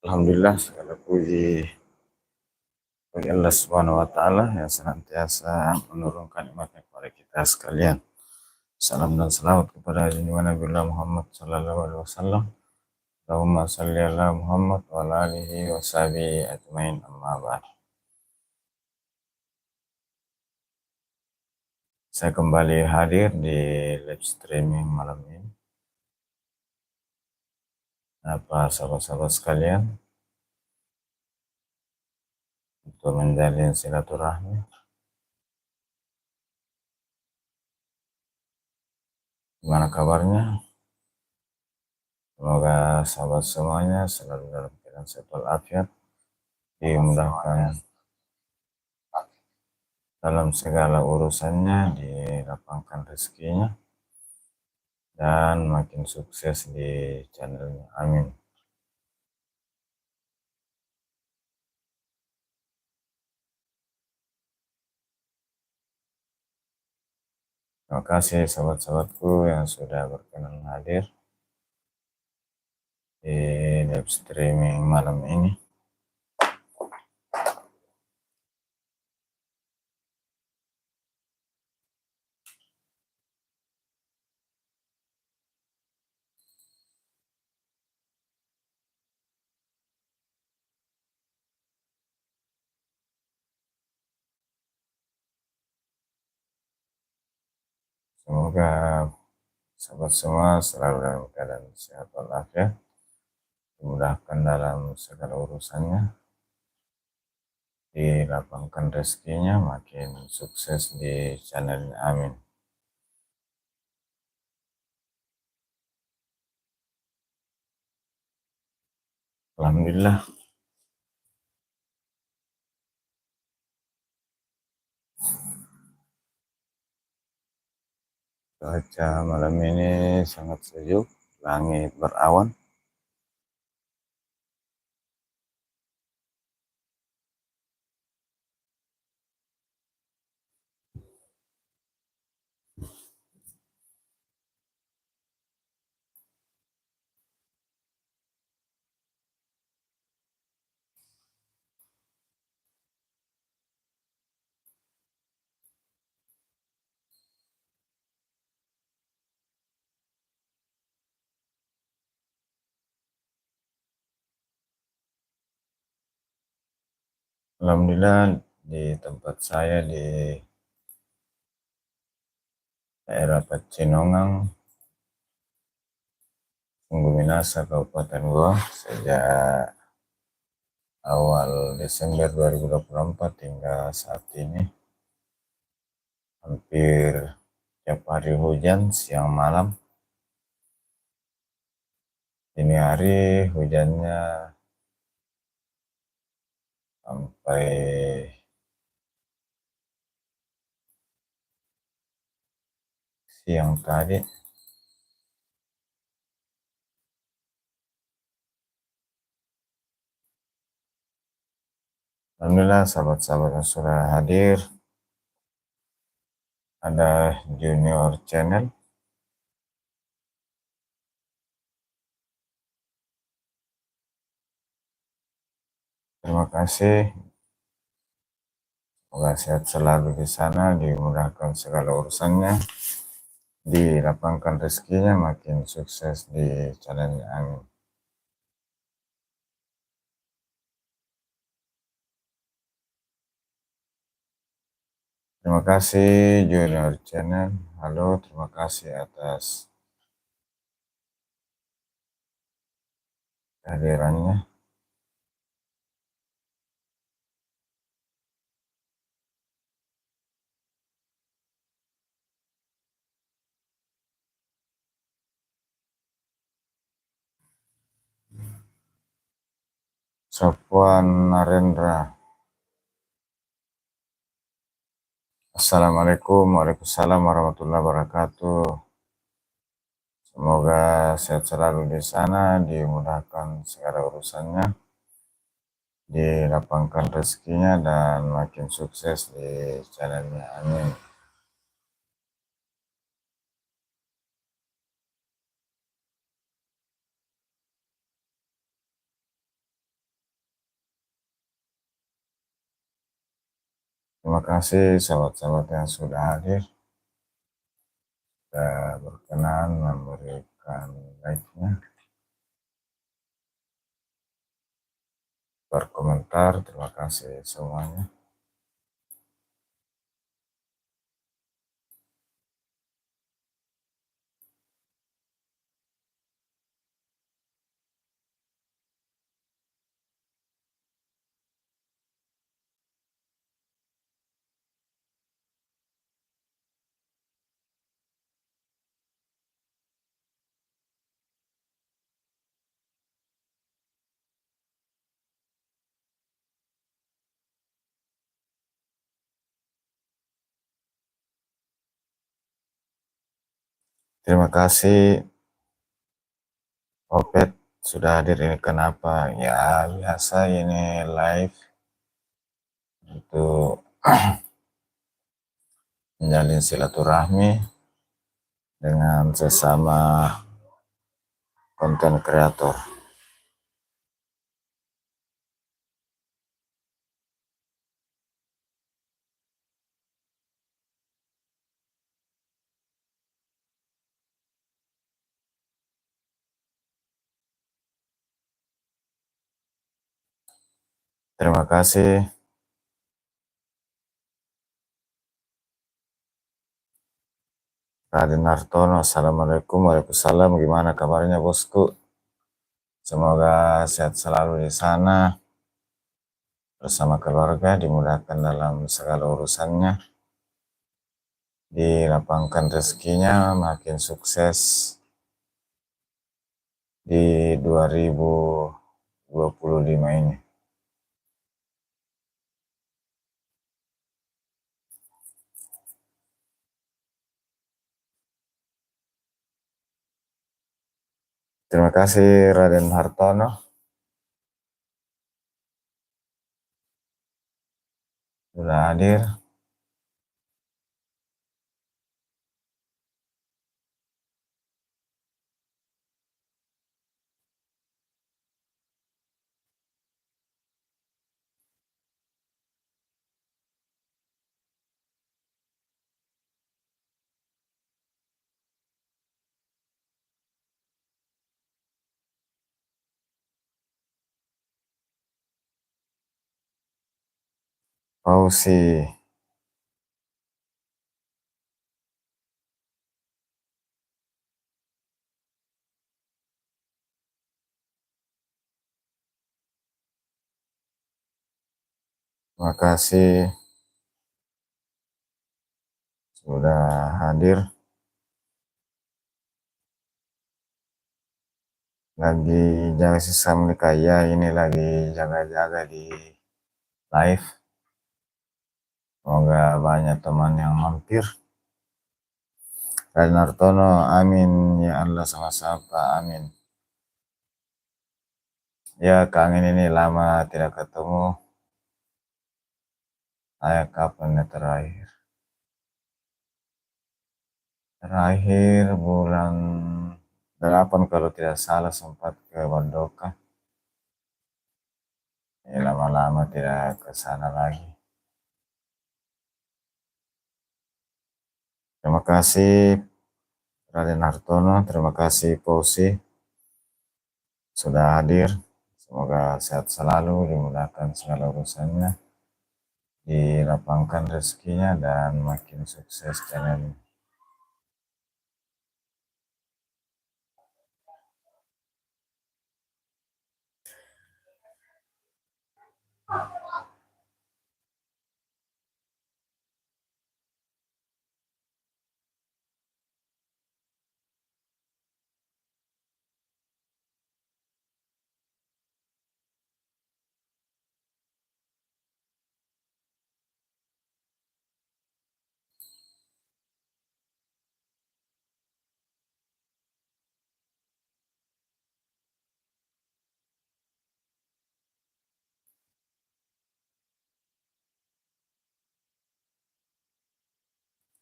Alhamdulillah, segala puji bagi Allah Subhanahu wa taala yang senantiasa menurunkan nikmatnya kepada kita sekalian. Salam dan salawat kepada junjungan Nabi Muhammad sallallahu alaihi wasallam. Allahumma shalli ala Muhammad wa ala alihi wa sahbihi ajmain, amma ba'd. Saya kembali hadir di live streaming malam ini. Apa sahabat-sahabat sekalian, untuk menjalin silaturahmi. Gimana kabarnya? Semoga sahabat semuanya selalu dalam keadaan sehat walafiat, dimudahkan dalam segala urusannya, dilapangkan rezekinya, dan makin sukses di channelnya. Amin. Terima kasih sahabat-sahabatku yang sudah berkenan hadir di live streaming malam ini. Semoga sahabat semua selalu dalam keadaan sehat walafiat, dimudahkan dalam segala urusannya, dilapangkan rezekinya, makin sukses di channelnya. Amin. Alhamdulillah, cuaca malam ini sangat sejuk, langit berawan. Alhamdulillah, di tempat saya di daerah Pecinongan, Sungguh Minasa, Kabupaten Goa, sejak awal Desember 2024 hingga saat ini hampir tiap hari hujan, siang malam. Ini hari hujannya sampai siang tadi. Alhamdulillah, sahabat-sahabat yang sudah hadir, ada Junior Channel. Terima kasih. Semoga sehat selalu di sana, dimudahkan segala urusannya, dilapangkan rezekinya, makin sukses di channelnya. Amin. Terima kasih Junior Channel. Halo, terima kasih atas kehadirannya. Sopwan Narendra. Assalamualaikum, waalaikumsalam warahmatullahi wabarakatuh. Semoga sehat selalu di sana, dimudahkan segala urusannya, dilapangkan rezekinya, dan makin sukses di channelnya. Amin. Terima kasih sahabat-sahabat yang sudah hadir, sudah berkenan memberikan like-nya, berkomentar. Terima kasih semuanya. Terima kasih Opet sudah hadir. Ini kenapa? Ya biasa ini live untuk menjalin silaturahmi dengan sesama konten kreator. Terima kasih. Raden Hartono, Assalamualaikum. Waalaikumsalam. Gimana kabarnya bosku? Semoga sehat selalu di sana bersama keluarga, dimudahkan dalam segala urusannya, dilapangkan rezekinya, makin sukses di 2025 ini. Terima kasih Raden Hartono sudah hadir. Fauzi, terima kasih sudah hadir. Lagi jaga sesama kaya, ini lagi jaga-jaga di live. Semoga banyak teman yang mampir. Raden Hartono, amin ya Allah, sama-sama, amin. Ya, kangen ini lama tidak ketemu. Saya kapan ya terakhir? Terakhir bulan 8 kalau tidak salah, sempat ke Bandoka. Ya, lama-lama tidak ke sana lagi. Terima kasih Raden Hartono, terima kasih Fauzi sudah hadir. Semoga sehat selalu, dimudahkan segala urusannya, dilapangkan rezekinya, dan makin sukses channelnya.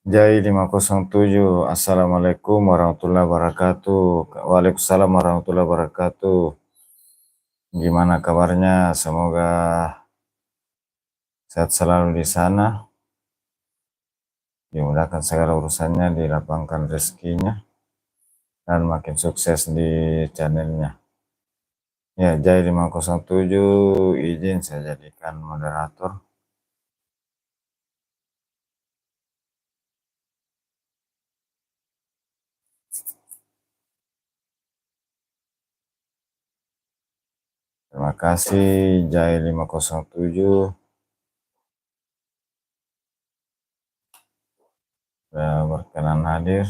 Jai 507, Assalamualaikum warahmatullahi wabarakatuh. Waalaikumsalam warahmatullahi wabarakatuh. Gimana kabarnya? Semoga sehat selalu di sana. dimudahkan segala urusannya, dilapangkan rezekinya, dan makin sukses di channelnya. Ya, Jai 507 izin saya jadikan moderator. Terima kasih Jai 507 sudah berkenan hadir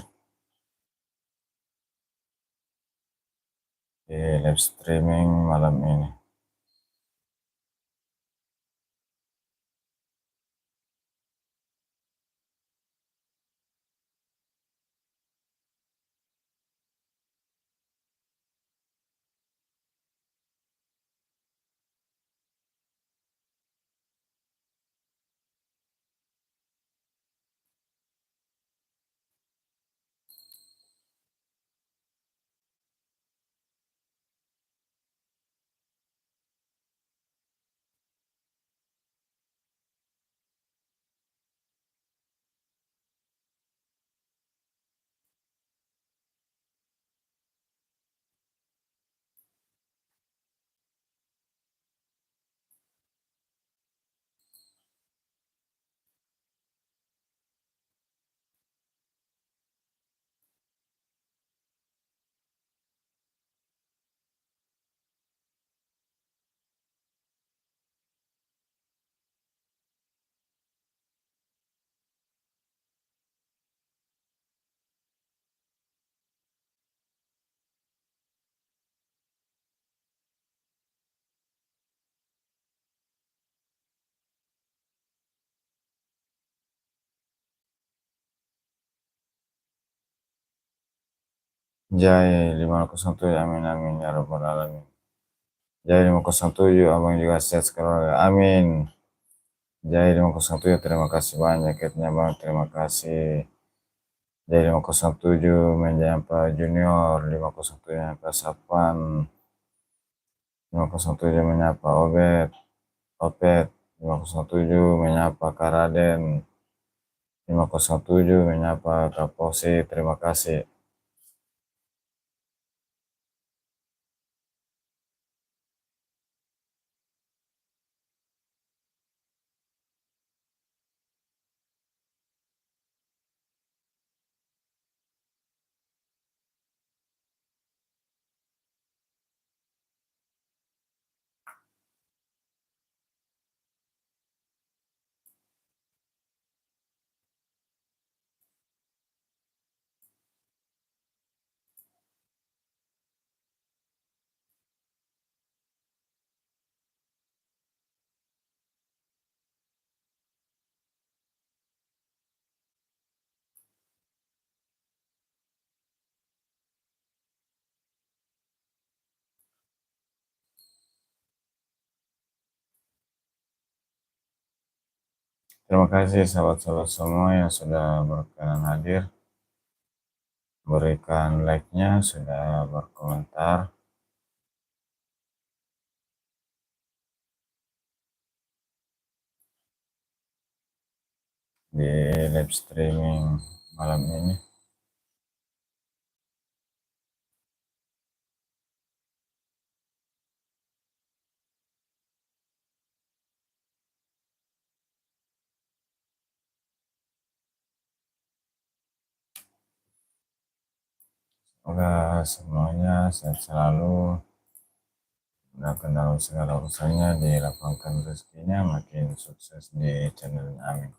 di live streaming malam ini. Jai 507 amin amin ya rabbal alamin. Jai 507 abang juga sehat sekeluarga amin. Jai 507 terima kasih banyak ya bang, terima kasih. Jai 507 Menjampa Junior, 507 menyapa Sapan, 507 menyapa Opet, 507 menyapa Karaden, 507 menyapa Kaposi, terima kasih. Terima kasih sahabat-sahabat semua yang sudah berkenan hadir, berikan like-nya, sudah berkomentar. Di live streaming malam ini. Semoga semuanya sehat selalu, mudahkan dalam segala urusannya, dilapangkan rezekinya, makin sukses di channel amin.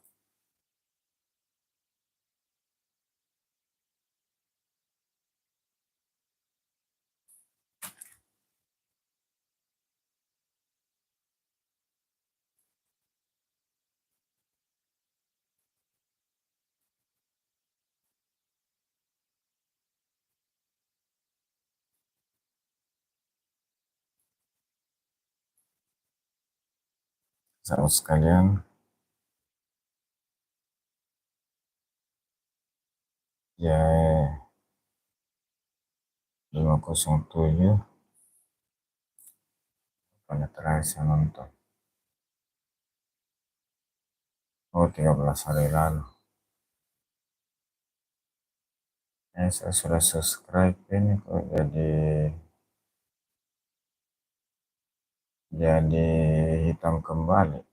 Sahabat sekalian, ya 507 pada terakhir saya nonton. Oh, 13 hari lalu. Saya sudah subscribe ini kok jadi hitam kembali.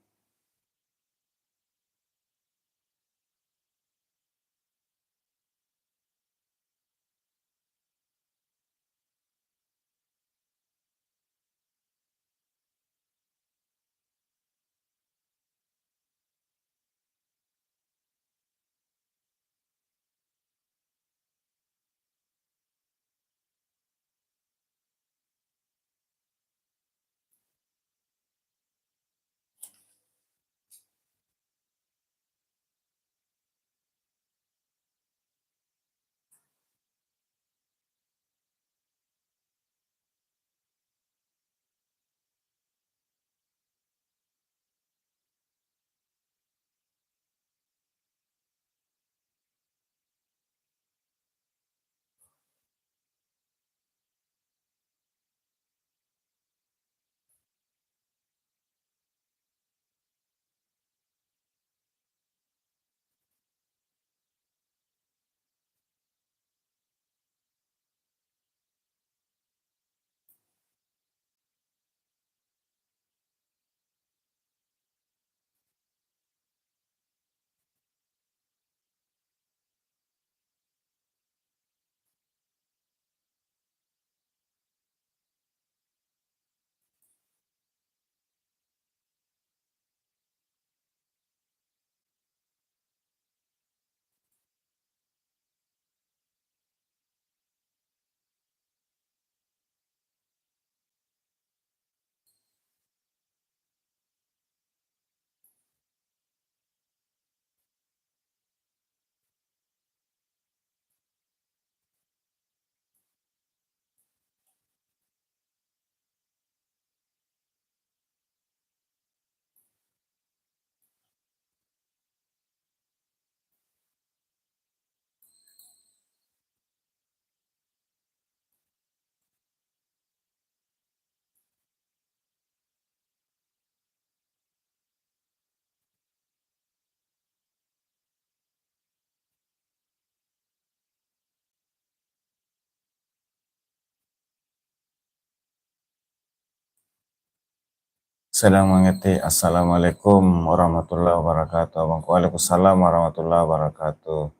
Sedang mengetik. Assalamualaikum warahmatullahi wabarakatuh. Abang. Waalaikumsalam warahmatullahi wabarakatuh.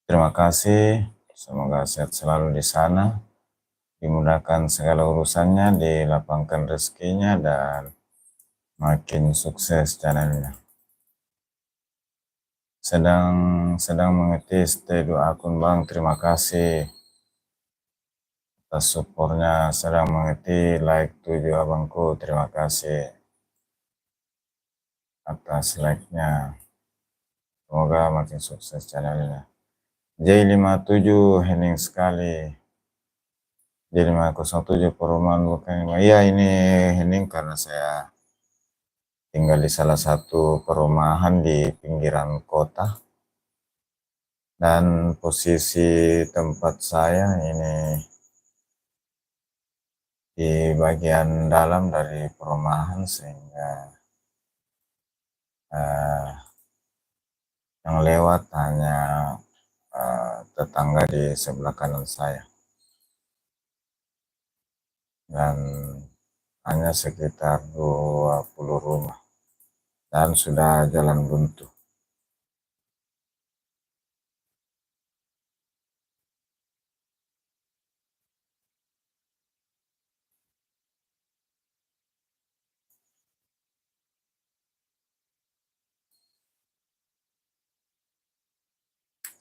Terima kasih. Semoga sehat selalu di sana. Dimudahkan segala urusannya, dilapangkan rezekinya, dan makin sukses channelnya. Sedang mengetik stay 2 akun Bang. Terima kasih atas supportnya. Sedang mengetik like 7 abangku. Terima kasih atas like-nya. Semoga makin sukses channelnya. J57 hening sekali. J507 perumahan bukan. Iya, ini hening karena saya tinggal di salah satu perumahan di pinggiran kota. Dan posisi tempat saya ini di bagian dalam dari perumahan, sehingga yang lewat hanya tetangga di sebelah kanan saya, dan hanya sekitar 20 rumah, dan sudah jalan buntu.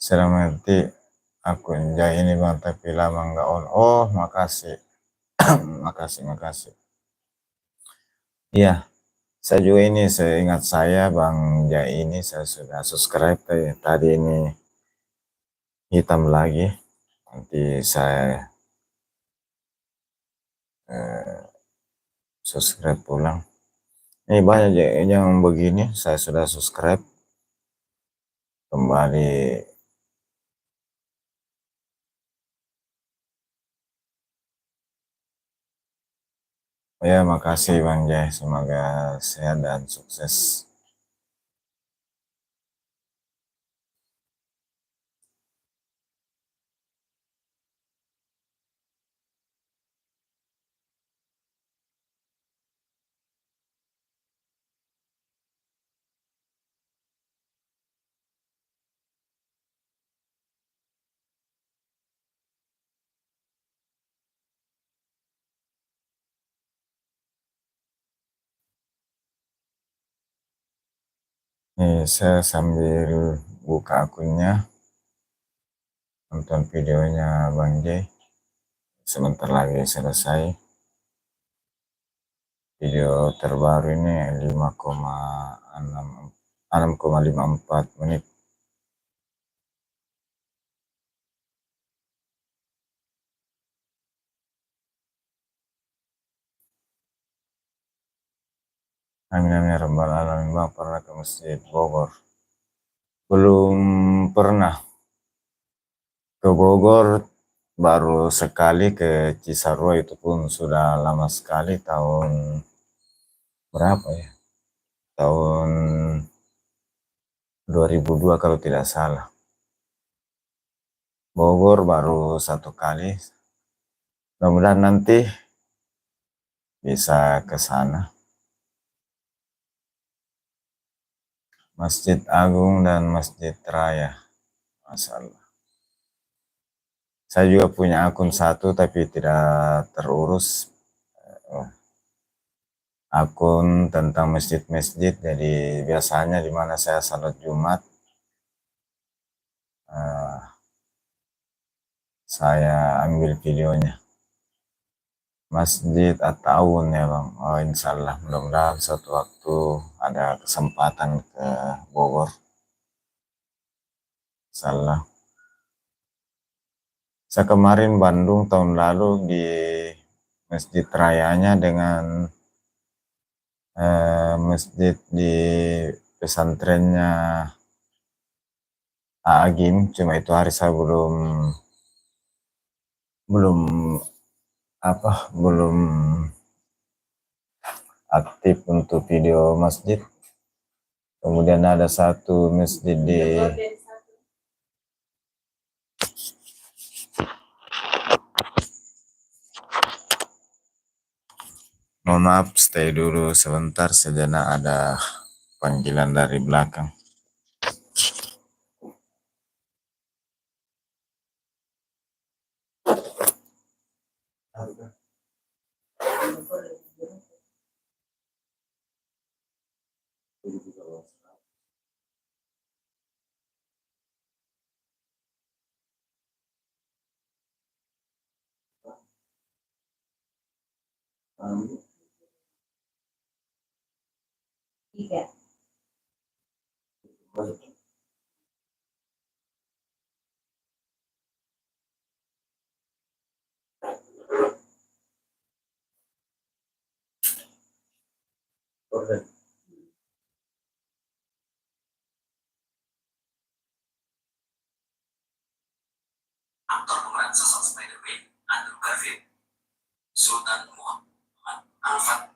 Saya mengerti akun Jai ini Bang, tapi lama nggak on. Oh, makasih. makasih. Iya, saya juga ini, seingat saya Bang Jai ini saya sudah subscribe tadi ini hitam lagi. Nanti saya subscribe pulang. Ini banyak yang begini, saya sudah subscribe kembali. Ya, makasih Bang Jai, semoga sehat dan sukses. Saya sambil buka akunnya, nonton videonya Bang J. Sebentar lagi selesai. Video terbaru ini 6,54 menit. Amin amin ya rabbal alamin. Bang pernah ke Masjid Bogor? Belum pernah ke Bogor, baru sekali ke Cisarua, itu pun sudah lama sekali, tahun berapa ya? Tahun 2002 kalau tidak salah. Bogor baru satu kali. Mudah-mudahan nanti bisa ke sana. Masjid Agung dan Masjid Raya. Masalah. Saya juga punya akun satu tapi tidak terurus. Akun tentang masjid-masjid. Jadi biasanya di mana saya salat Jumat, saya ambil videonya. Masjid At-Ta'awun ya Bang. Oh insya Allah, mudah-mudahan suatu waktu ada kesempatan ke Bogor. Insya Allah. Saya kemarin Bandung tahun lalu di Masjid Rayanya dengan masjid di pesantrennya Agim, cuma itu hari saya belum belum aktif untuk video masjid. Kemudian ada satu masjid di mohon maaf, stay dulu sebentar, sejenak ada panggilan dari belakang. Iya. Aktor pemeran sosok Spider-Man, Andrew Garfield, Sultan Muhammad Alfat.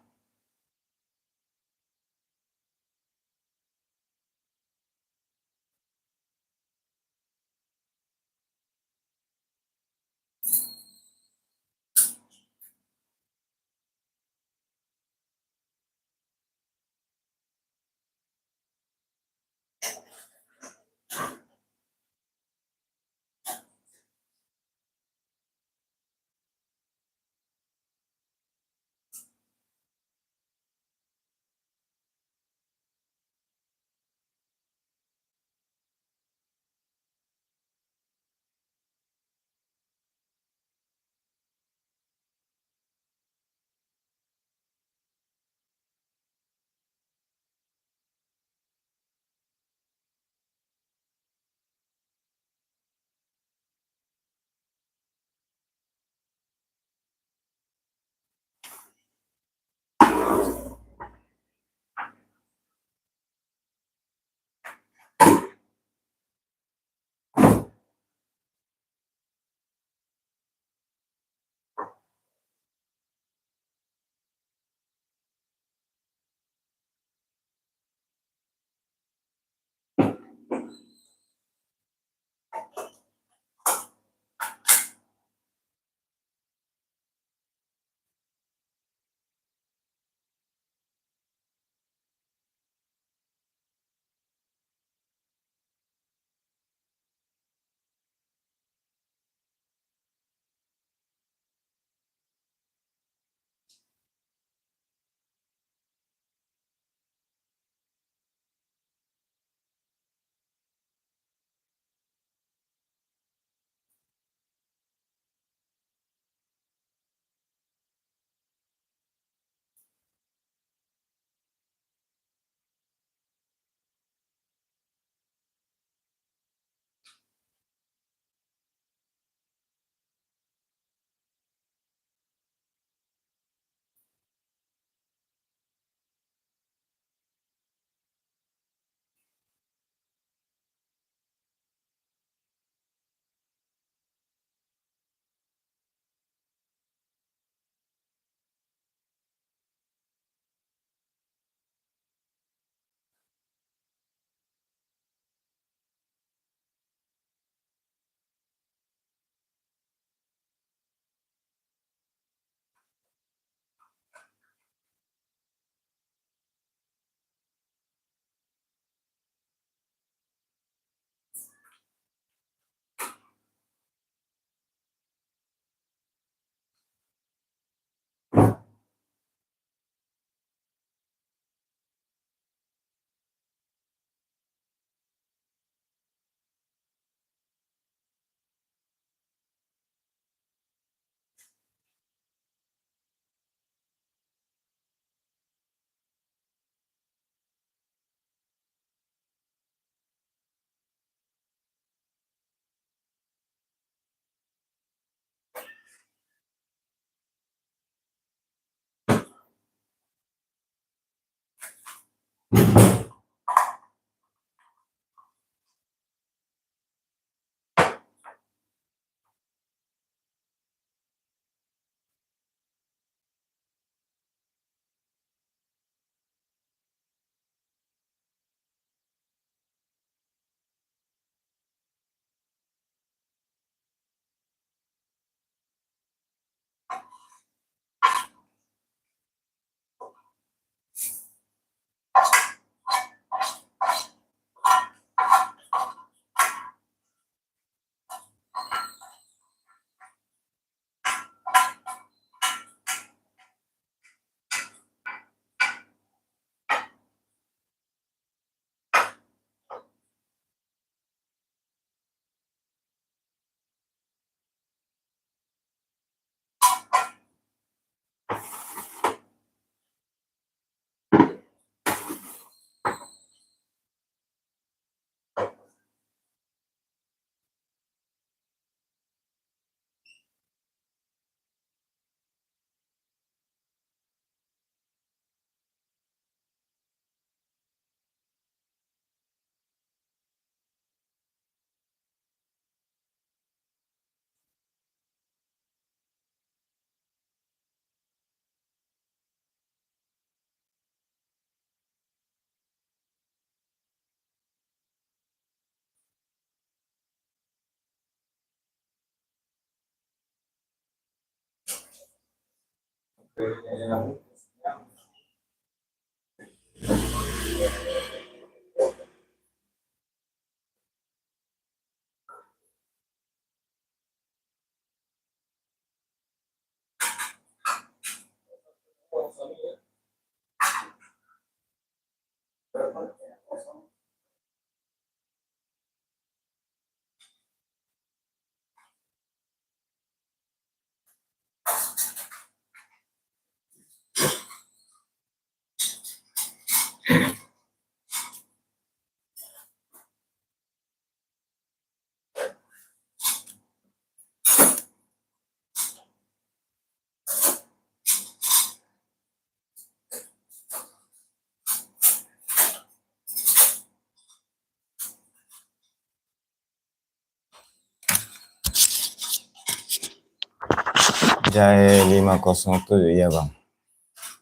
Jai 507, iya bang.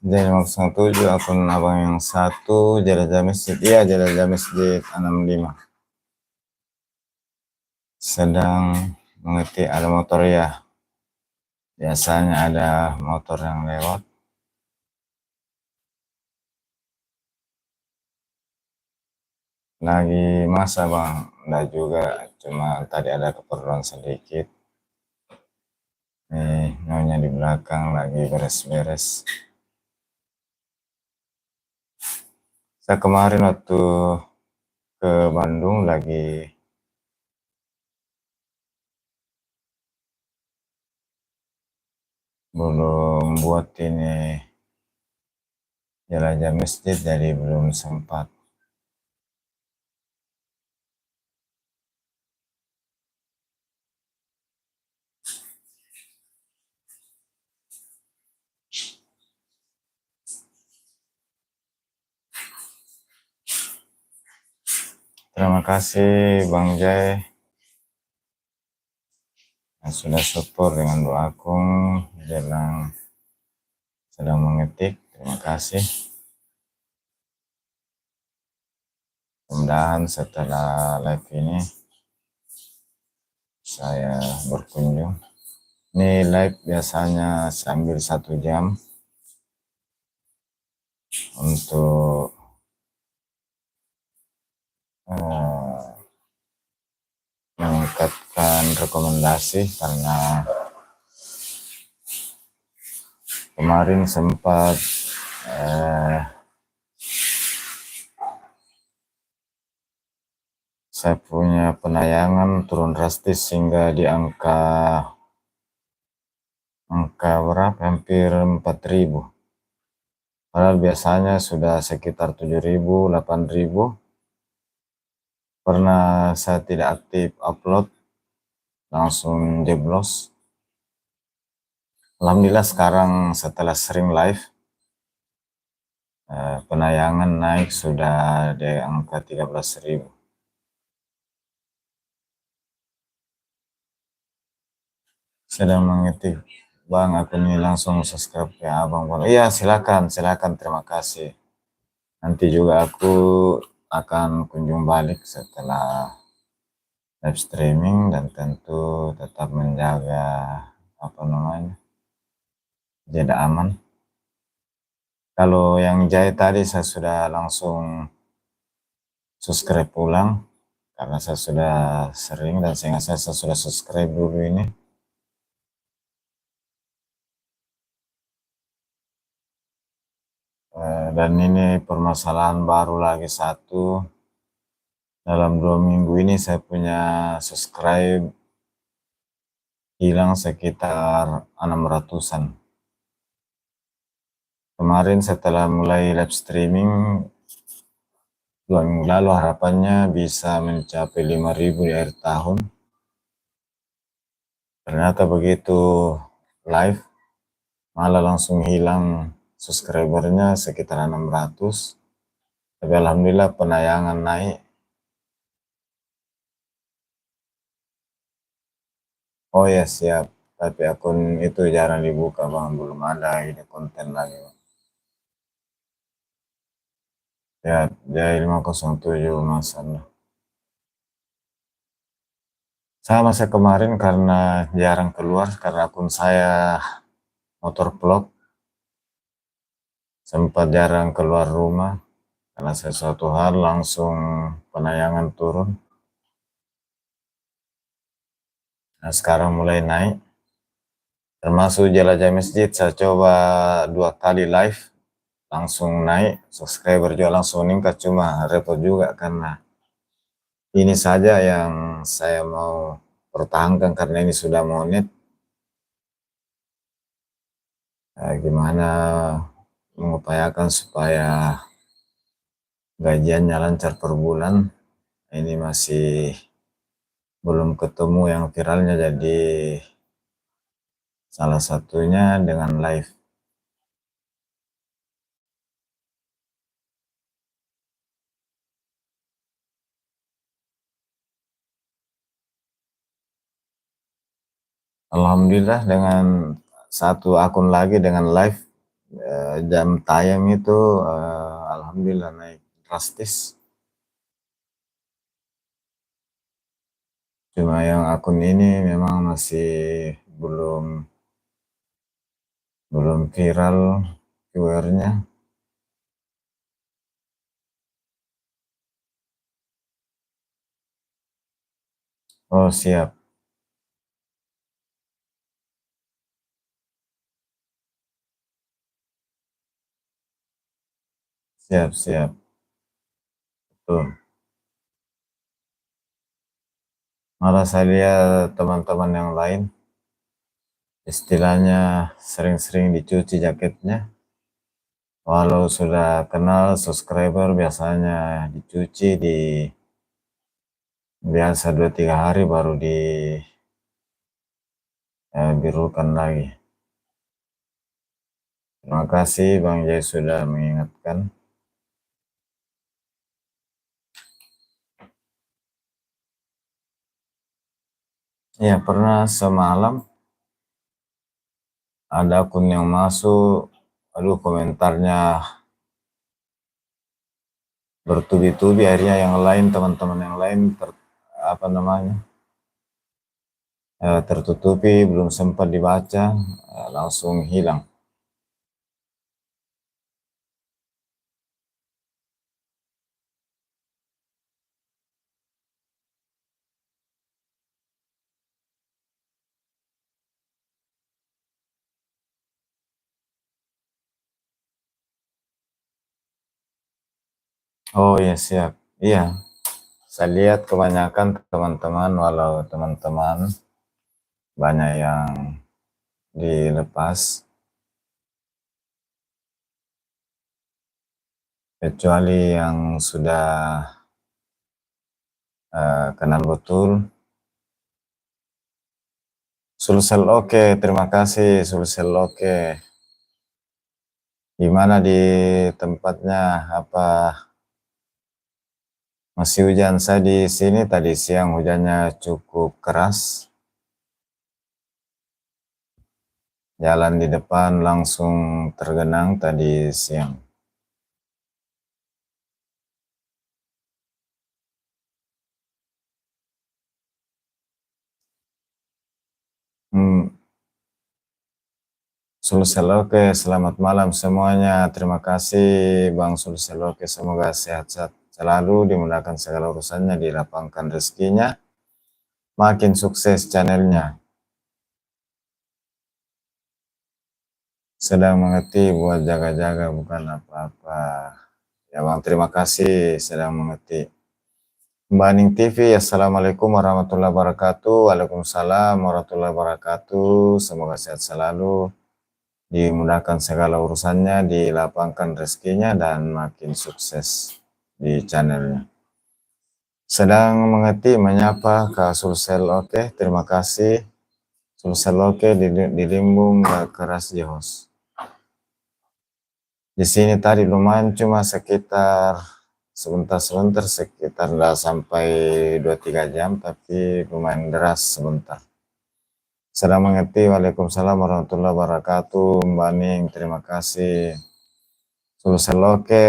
Jai 507 akun abang yang satu, jelajah masjid. Iya, jelajah masjid 65. Sedang mengetik, ada motor ya. Biasanya ada motor yang lewat. Lagi masa bang, enggak juga, cuma tadi ada keperluan sedikit. Nih, nyonya di belakang lagi beres-beres. Saya kemarin waktu ke Bandung lagi belum buat ini jelajah masjid, jadi belum sempat. Terima kasih Bang Jai yang sudah support dengan doaku jelang sedang mengetik. Terima kasih. Mudah-mudahan setelah live ini saya berkunjung. Ini live biasanya sambil 1 jam untuk meningkatkan rekomendasi, karena kemarin sempat saya punya penayangan turun drastis hingga di angka berapa, hampir 4.000. Padahal biasanya sudah sekitar 7.000, 8.000. Pernah saya tidak aktif upload, langsung jeblos. Alhamdulillah sekarang setelah sering live, penayangan naik sudah di angka 13.000. Sedang mengetik bang, aku ini langsung subscribe ya abang. Iya, silakan, terima kasih. Nanti juga aku akan kunjung balik setelah live streaming, dan tentu tetap menjaga jeda aman. Kalau yang Jai tadi saya sudah langsung subscribe ulang, karena saya sudah sering, dan sehingga saya sudah subscribe dulu ini. Dan ini permasalahan baru lagi satu. Dalam 2 minggu ini saya punya subscribe hilang sekitar 600-an. Kemarin setelah mulai live streaming 2 minggu lalu, harapannya bisa mencapai 5.000 di akhir tahun. Ternyata begitu live malah langsung hilang subscribernya sekitar 600. Tapi alhamdulillah penayangan naik. Oh ya, siap. Tapi akun itu jarang dibuka bang, belum ada ide konten lagi bang. Ya, jadi 507 masalah. Saya masa kemarin karena jarang keluar, karena akun saya motor vlog, sempat jarang keluar rumah karena sesuatu hal, langsung penayangan turun. Nah, sekarang mulai naik. Termasuk jelajah masjid, saya coba 2 kali live, langsung naik, subscriber juga langsung meningkat. Cuma repot juga karena ini saja yang saya mau pertahankan karena ini sudah mau net. Gimana mengupayakan supaya gajiannya lancar per bulan. Ini masih belum ketemu yang viralnya, jadi salah satunya dengan live. Alhamdulillah dengan satu akun lagi dengan live, jam tayang itu alhamdulillah naik drastis. Cuma yang akun ini memang masih belum viral viewernya. Oh siap, siap, siap, betul. Malah saya lihat teman-teman yang lain istilahnya sering-sering dicuci jaketnya. Walau sudah kenal subscriber, biasanya dicuci di biasa 2-3 hari baru di birukan lagi. Terima kasih Bang Jai sudah mengingatkan. Ya, pernah semalam ada akun yang masuk, aduh komentarnya bertubi-tubi, akhirnya yang lain, teman-teman yang lain apa namanya, tertutupi, belum sempat dibaca, langsung hilang. Oh ya siap, iya. Saya lihat kebanyakan teman-teman, walau teman-teman banyak yang dilepas, kecuali yang sudah kenal betul. Sulsel oke, terima kasih Sulsel oke. Gimana di tempatnya? Apa masih hujan? Saya di sini tadi siang hujannya cukup keras. Jalan di depan langsung tergenang tadi siang. Hmm, Sulseloke, selamat malam semuanya. Terima kasih Bang Sulseloke. Semoga sehat-sehat selalu, dimudahkan segala urusannya, dilapangkan rezekinya, makin sukses channelnya. Sedang mengerti buat jaga-jaga, bukan apa-apa. Ya Bang, terima kasih sedang mengerti. Baning TV, Assalamualaikum warahmatullahi wabarakatuh. Waalaikumsalam warahmatullahi wabarakatuh. Semoga sehat selalu, dimudahkan segala urusannya, dilapangkan rezekinya, dan makin sukses di channelnya. Sedang mengerti menyapa Kak Sulsel oke, terima kasih. Sulsel oke di Limbung gak keras Jehos. Di sini tadi lumayan, cuma sekitar sebentar-sebentar, sekitar nggak sampai 2-3 jam, tapi lumayan deras sebentar. Sedang mengerti, waalaikumsalam warahmatullahi wabarakatuh. Mbak Ning, terima kasih. Sulsel oke,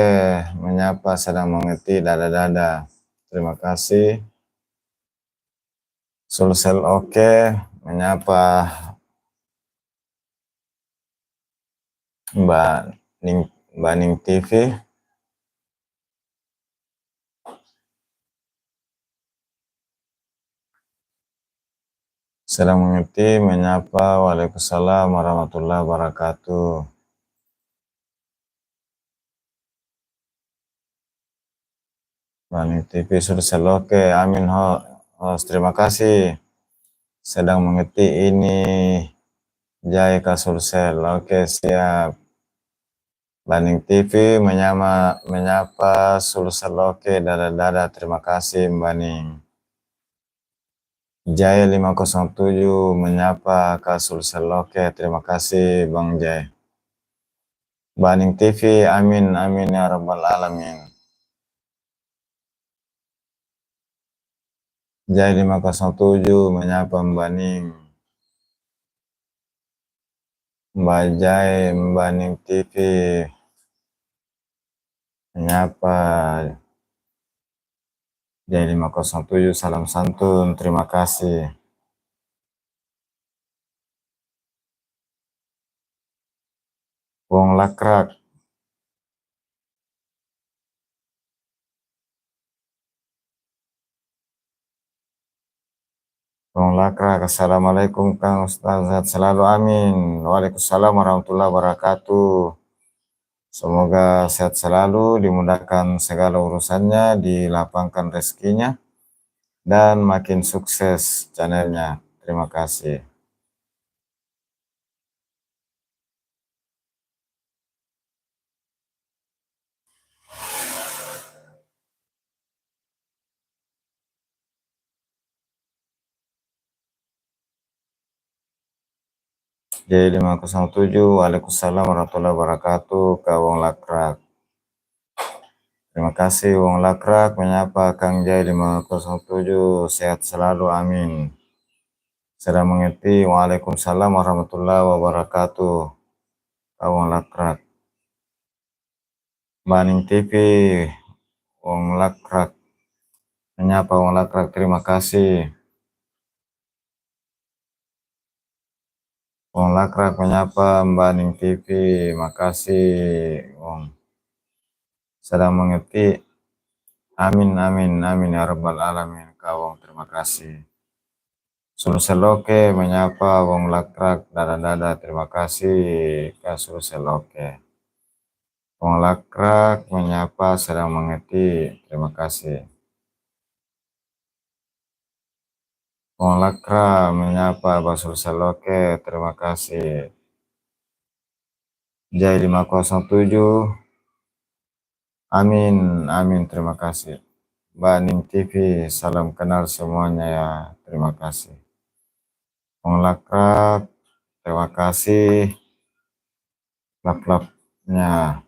menyapa sedang mengerti, dada-dada. Terima kasih. Sulsel oke, menyapa Mbak Baning TV. Sedang mengerti, menyapa. Waalaikumsalam warahmatullahi wabarakatuh. Baning TV sudah seloke. Amin host. Terima kasih. Sedang mengerti ini Jai Kasursel. Oke, siap. Baning TV menyapa Sulseloke. Dada. Terima kasih Baning. Jai 507 menyapa Kak Sulseloke. Terima kasih Bang Jai. Baning TV, amin ya rabbal alamin. Jai 507 menyapa Baning. Mbak Jai, Baning TV menyapa. Jai 507, salam santun, terima kasih. Wong Lakrak. Wong Lakrak, assalamualaikum Kang Ustaz, sehat selalu, amin. Waalaikumsalam warahmatullahi wabarakatuh. Semoga sehat selalu, dimudahkan segala urusannya, dilapangkan rezekinya, dan makin sukses channelnya. Terima kasih. J507, Waalaikumsalam warahmatullahi wabarakatuh, Kak Wong Lakrak. Terima kasih Wong Lakrak menyapa Kang Jai 507, sehat selalu, amin. Sedang mengerti, Waalaikumsalam warahmatullahi wabarakatuh, Kak Wong Lakrak. Baning TV, Wong Lakrak menyapa Wong Lakrak, terima kasih. Wong Lakrak menyapa Baning TV, makasih Wong. Sedang mengerti, amin ya rabbal alamin, Kak Wong, terima kasih. Sulseloke menyapa Wong Lakrak, dada, terima kasih Kak Sulseloke. Wong Lakrak menyapa, sedang mengerti, terima kasih. Wong Lakrak menyapa Pak Sulseloke, terima kasih. Jai 507, amin, terima kasih. Baning TV, salam kenal semuanya ya, terima kasih. Wong Lakrak, terima kasih. Lap-lapnya.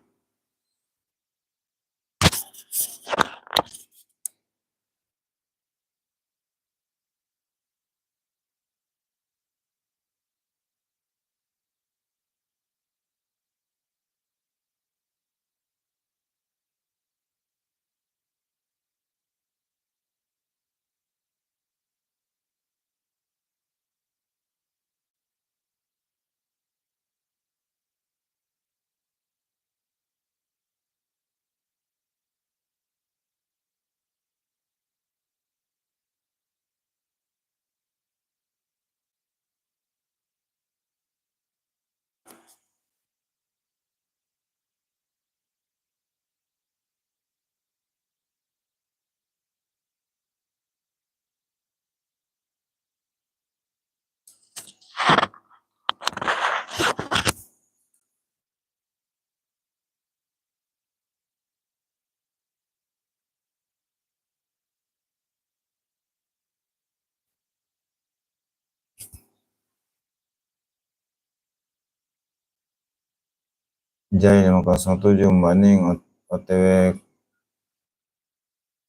Jai 507, Baning OTW,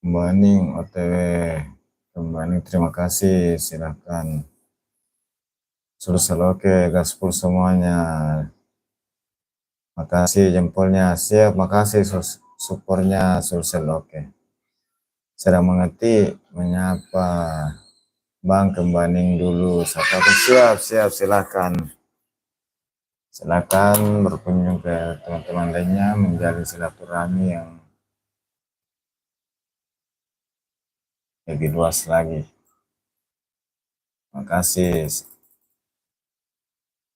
Baning, terima kasih, silakan. Sulseloke, gaspol semuanya. Makasih jempolnya, siap, makasih supportnya Sulseloke. Sedang mengerti, menyapa Bang Kembaning dulu, siap, silakan. Silakan berkunjung ke teman-teman lainnya, menjalin silaturahmi yang lebih luas lagi. Terima kasih.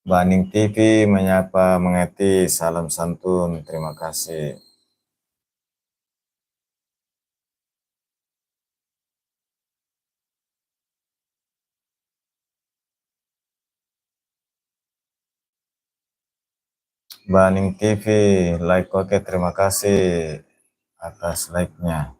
Baning TV menyapa, mengerti, salam santun, terima kasih. Baning TV, like oke, terima kasih atas like-nya.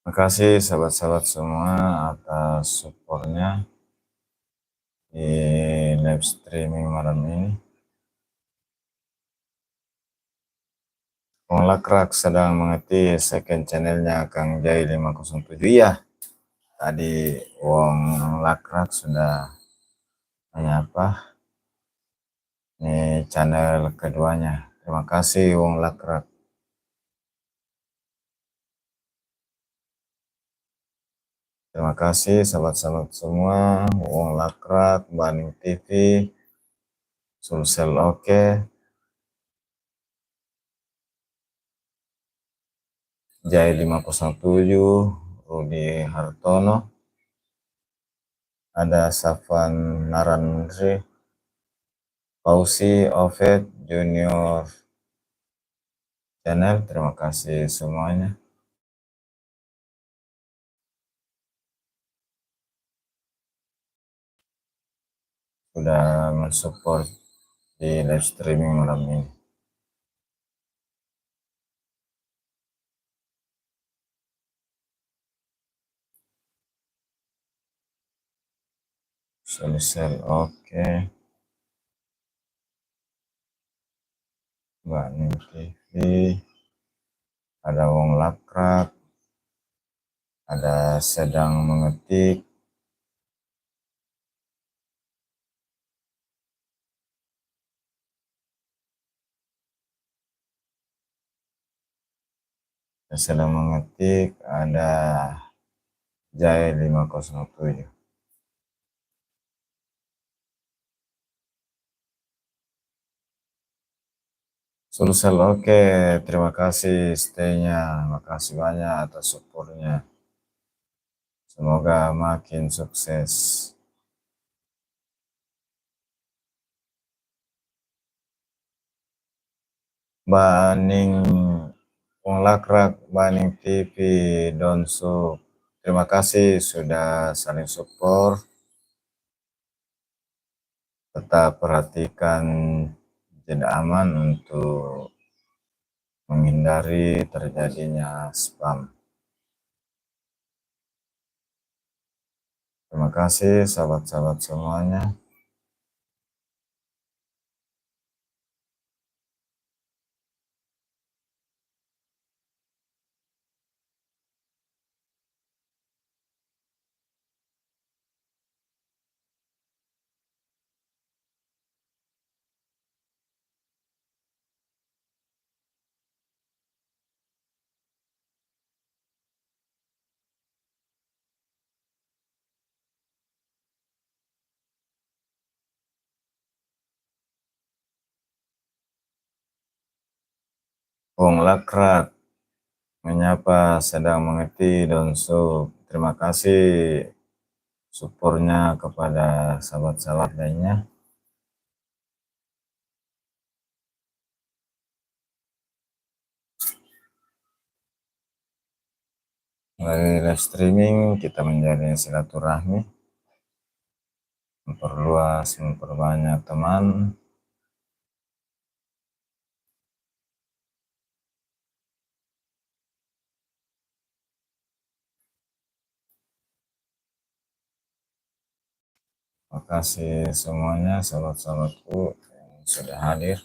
Terima kasih sahabat-sahabat semua atas supportnya di live streaming malam ini. Wong Lakrak sedang mengerti second channelnya Kang Jai 507. Iya, tadi Wong Lakrak sudah menyapa. Ini channel keduanya. Terima kasih Wong Lakrak. Terima kasih sahabat-sahabat semua, Wong Lakrak, Baning TV, Sulsel oke, Jai 507, Rudi Hartono, ada Safan Narandri, Fauzi, Ovid, Junior Channel, terima kasih semuanya. Sudah mensupport di live streaming malam ini. Sulsel oke, Baning TV, ada Wong Lakrak, ada sedang mengetik, sedang mengetik, ada Jai 507. Sulsel oke, terima kasih stay-nya, makasih banyak atas supportnya. Semoga makin sukses. Baning Wong Lakrak, Baning TV, Donsu, terima kasih sudah saling support. Tetap perhatikan jeda aman untuk menghindari terjadinya spam. Terima kasih sahabat-sahabat semuanya. Wong Lakrak menyapa, sedang mengerti, Donsu. Terima kasih supportnya kepada sahabat-sahabat lainnya. Melalui live streaming kita menjalin silaturahmi, memperluas, memperbanyak teman. Terima kasih semuanya sahabat-sahabatku yang sudah hadir.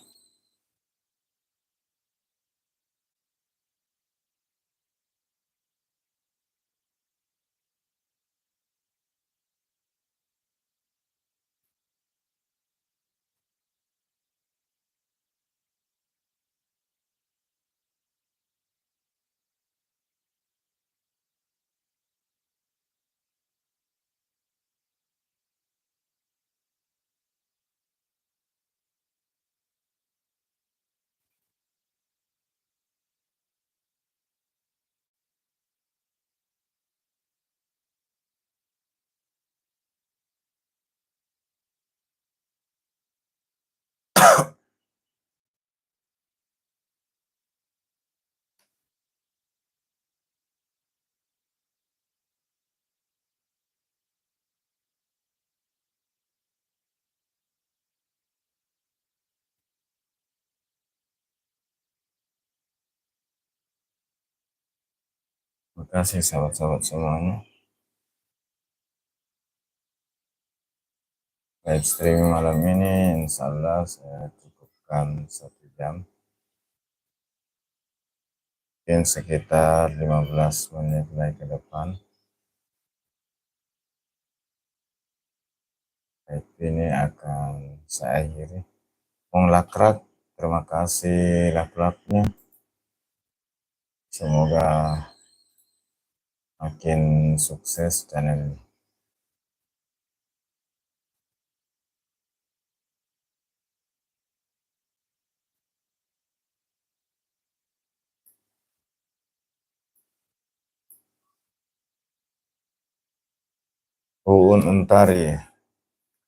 Terima kasih sahabat-sahabat semuanya. Live streaming malam ini insya Allah saya cukupkan 1 jam. Mungkin sekitar 15 menit lagi ke depan. Live ini akan saya akhiri. Wong Lakrak, terima kasih lap-lapnya. Semoga makin sukses channel ini. Uun Untari.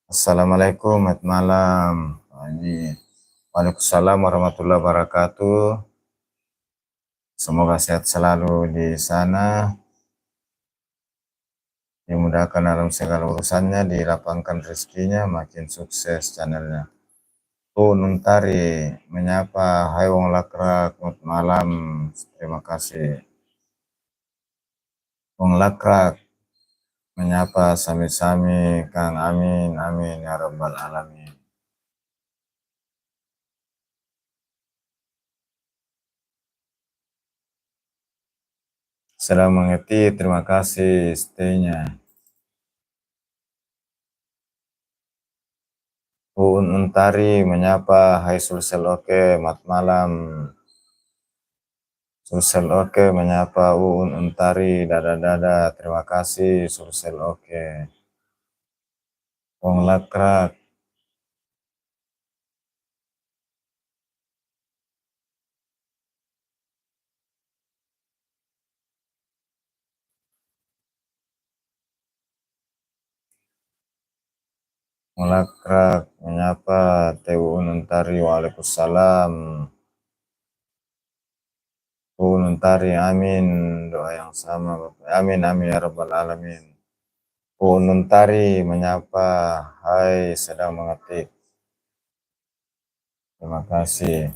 Assalamualaikum, selamat malam. Ini Waalaikumsalam warahmatullahi wabarakatuh. Semoga sehat selalu di sana. Dimudahkan dalam segala urusannya, dilapangkan rezekinya, makin sukses channelnya. Untari menyapa, hai wong lakrak, selamat malam. Terima kasih. Wong lakrak menyapa sami-sami Kang Amin, amin ya rabbal alamin. Sudah mengerti, terima kasih stay-nya. Uun Untari menyapa, hai Sulsel oke, selamat malam. Sulsel oke menyapa Uun Untari, dada-dada, terima kasih Sulsel oke. Wong lakrak. Melakrak menyapa TU Untari, waalaikumsalam. Untari, amin, doa yang sama Bapak. Amin, amin ya rabbal alamin. Untari menyapa, hai sedang mengetik. Terima kasih.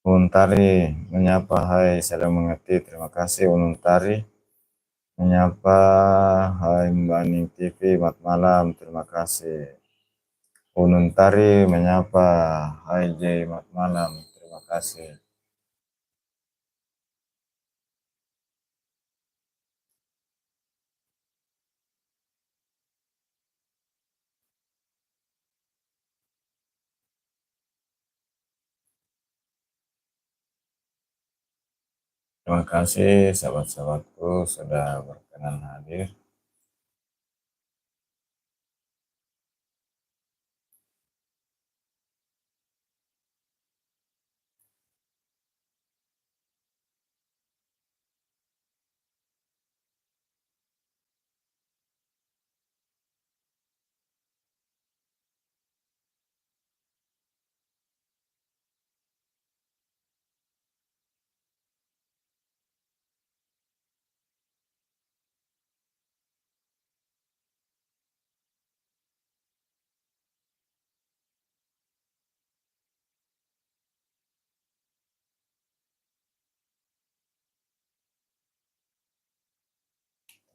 Untari menyapa, hai sedang mengetik. Terima kasih Untari menyapa, hai Mbak Ning TV, selamat malam, terima kasih. Untari menyapa, hai J, selamat malam, terima kasih. Terima kasih sahabat-sahabatku sudah berkenan hadir.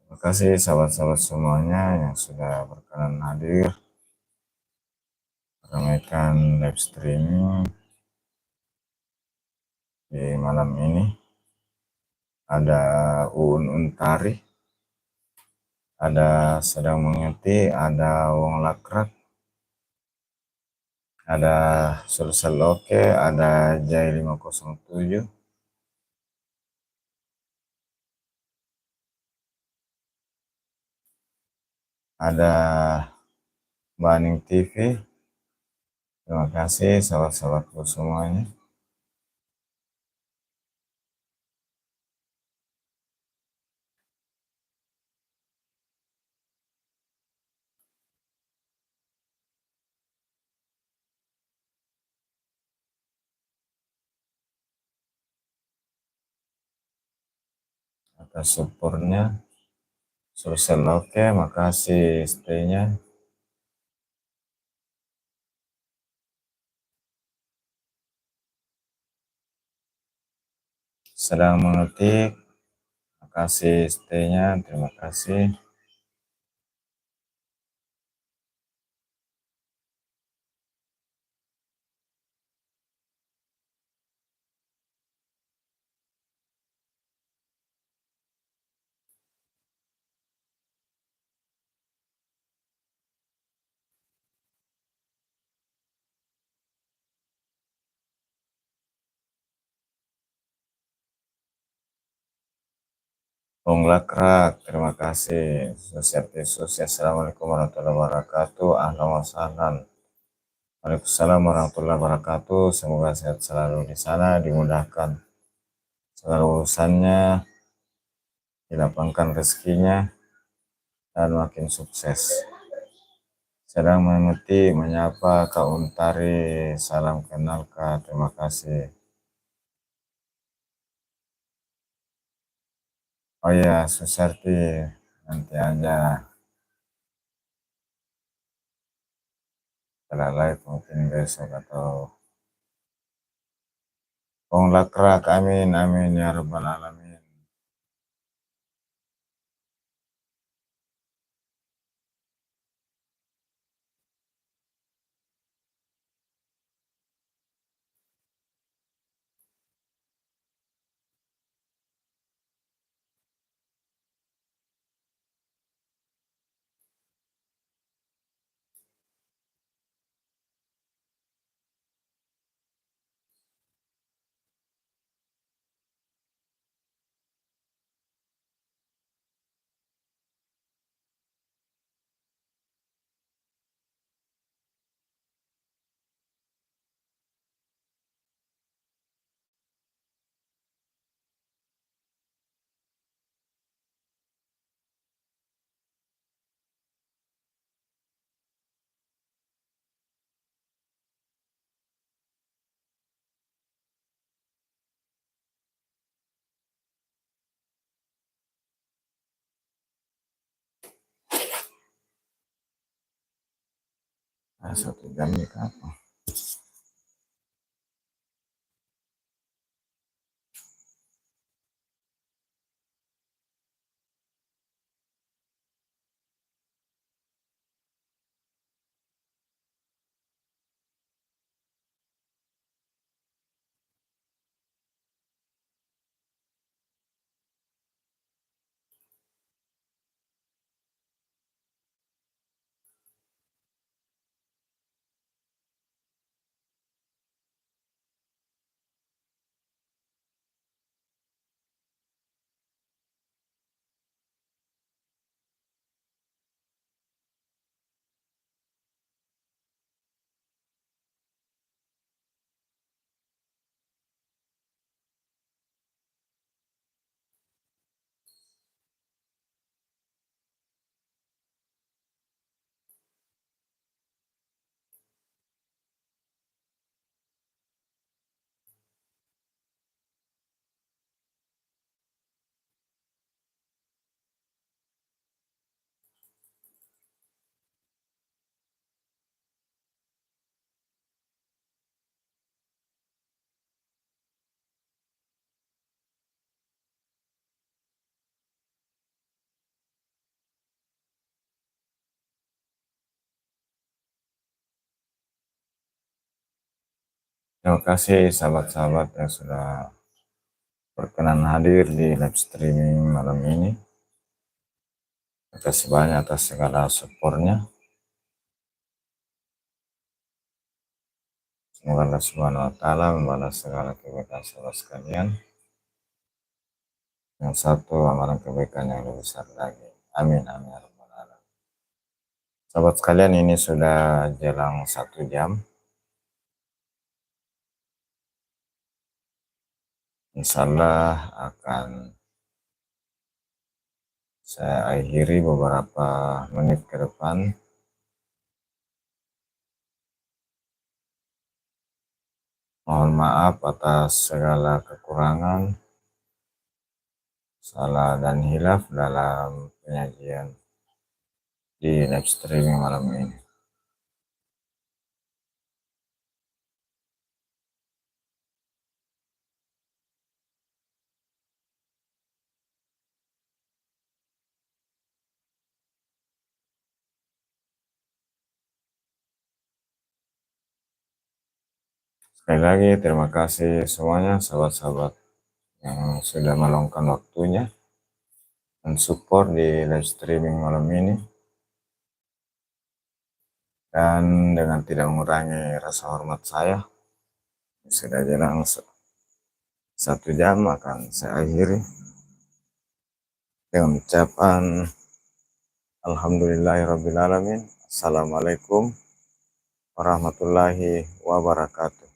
Terima kasih sahabat-sahabat semuanya yang sudah berkenan hadir meramaikan live streaming di malam ini. Ada Uun Untari, ada Sedang Mengerti, ada Wong Lakrat, ada Sulsel Oke, ada Jai 507, ada Baning TV. Terima kasih sahabat-sahabatku semuanya. Atas supportnya. Sulsel Oke, makasih stay-nya. Sedang mengetik, makasih stay-nya, terima kasih. Bung Lakrak, terima kasih. Susiati Susi, Assalamualaikum warahmatullahi wabarakatuh. Ahlan wa sahlan. Waalaikumsalam warahmatullahi wabarakatuh. Semoga sehat selalu di sana, dimudahkan segala urusannya, dilapangkan rezekinya, dan makin sukses. Sedang mengerti, menyapa Kak Untari, salam kenal Kak, terima kasih. Oh ya, Susiati, nanti aja setelah live mungkin besok atau Bung Lakrak, amin, amin, ya Rabbal Alamin. Nah, 1 jam nih Kak. Terima kasih sahabat-sahabat yang sudah berkenan hadir di live streaming malam ini. Terima kasih banyak atas segala supportnya. Semoga Allah Subhanahu wa Ta'ala membalas segala kebaikan sahabat sekalian. Yang satu amalan kebaikan yang lebih besar lagi. Amin amin ya rabbal alamin. Sahabat sekalian, ini sudah jelang 1 jam. Insyaallah akan saya akhiri beberapa menit ke depan. Mohon maaf atas segala kekurangan, salah dan hilaf dalam penyajian di live streaming malam ini. Sekali lagi terima kasih semuanya sahabat-sahabat yang sudah meluangkan waktunya mensupport di live streaming malam ini. Dan dengan tidak mengurangi rasa hormat saya, sudah jelang 1 jam akan saya akhiri dengan ucapan Alhamdulillahirrabbilalamin. Assalamualaikum warahmatullahi wabarakatuh.